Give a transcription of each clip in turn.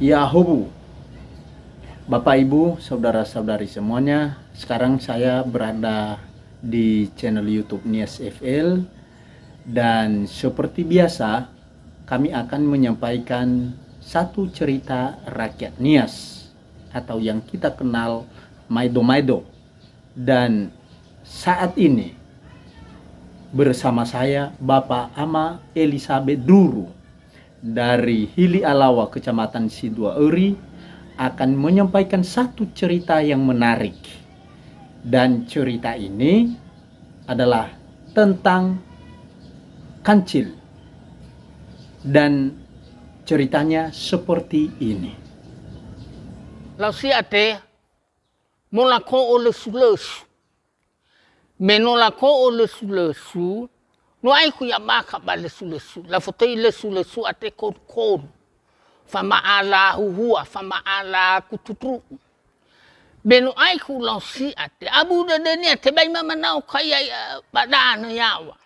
Ya Hubu, Bapak Ibu, saudara-saudari semuanya, sekarang saya berada di channel YouTube Nias FL dan seperti biasa kami akan menyampaikan satu cerita rakyat Nias atau yang kita kenal Maido-Maido. Dan saat ini bersama saya Bapak Ama Elizabeth Duru dari Hili Alawa, Kecamatan Sidua Eri, akan menyampaikan satu cerita yang menarik. Dan cerita ini adalah tentang kancil. Dan ceritanya seperti ini. Lausi ate mola ko ole sulesu. Menola ko ole sulesu. No ai ku ya maka ba le sulesu. La fotei le sulesu ate kon. Fama ala huhua, fama ala kututru. Beno ai ku lausi ate abu de ni ate bai mama nau kaya badana yawa.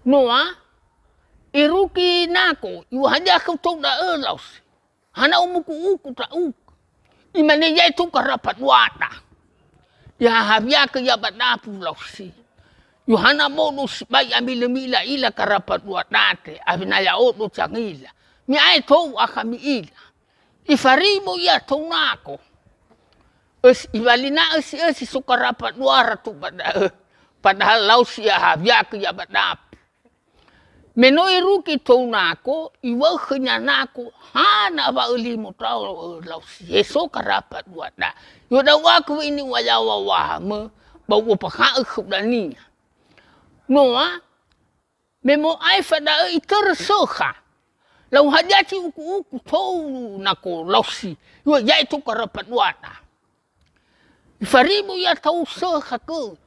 Noa iruki nako yu haja ku tok da lausi. Hana umuku ta uk. Imane yai tu karapat wata. Ya habia ke ya badapu lausi. Yohana modu sibai ambil mila ila karapat wata abinaya odo changila. Mi ai tou akami ila. Ifarimu ya tou nako. Ibalina esi sukarapat luar tu padahal lausi ya habia ke ya badapu. Menoi ruki tou nako, iwa khenya nako, hana ba ulimu tau lausi. Eso karapat wata. Yoda waku ini wajawa wahame, bawa pakha khudaninya. Noa, memo ai fada itersoha. Lau hajati uku tou nako lausi. Yo jai tu karapat wata. Ifarimu ya tau soha ke.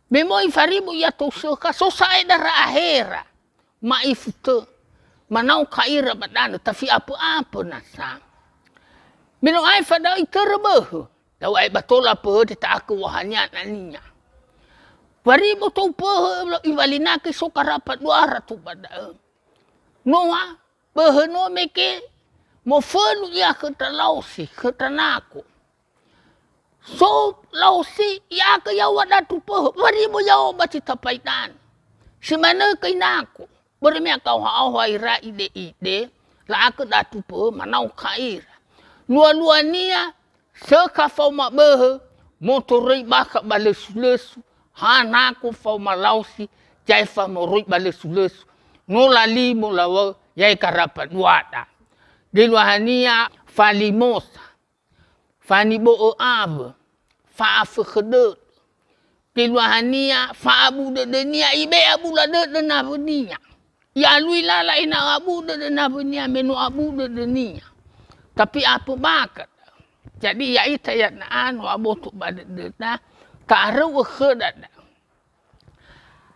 Memo ifarimu ya tau soha, so sae dara ahera. Maifute manau kaira badana tapi apa-apa nasa. Mino ai fada iterbe. Tau ai batola pe ta aku wahanya naninya. Pari botol pe ibalina ke sokarapat luar tu bada. Noa beheno meke mo fenu ya ke lausi ke tanako. So lausi ya ke ya wadatu pe pari mo ya bati tapaitan. Semana ke nako. Bermia kau hawa ira ide la aku datu pe manau kaira. Lua nia seka fau ma behe motori baka balesulesu hanaku fau malausi jai fa moroi balesulesu no lali molawa yai karapat wada. Di luahania falimosa fani bo ave fa afkhedut. Di luahania fa abu de nia ibe abu la de na bunia. Ya lui lala ina abu de nabunia menu abu de nia. Tapi apa bakat. Jadi ya ita ya na anu abu tu badet de na ta rewe khedat.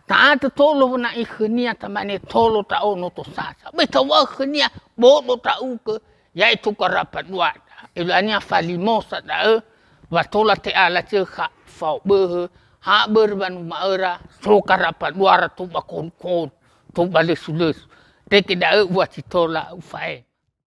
Ta tolo na ikhnia tamane tolo ta ono to sasa. Be tawa khnia bodo ta uke ya itu karapat wada. Ilania falimosa da watola te ala chekha fau be ha berban maera so karapat luar tu bakon tu balik sulus. Dia tidak buat citola ufae.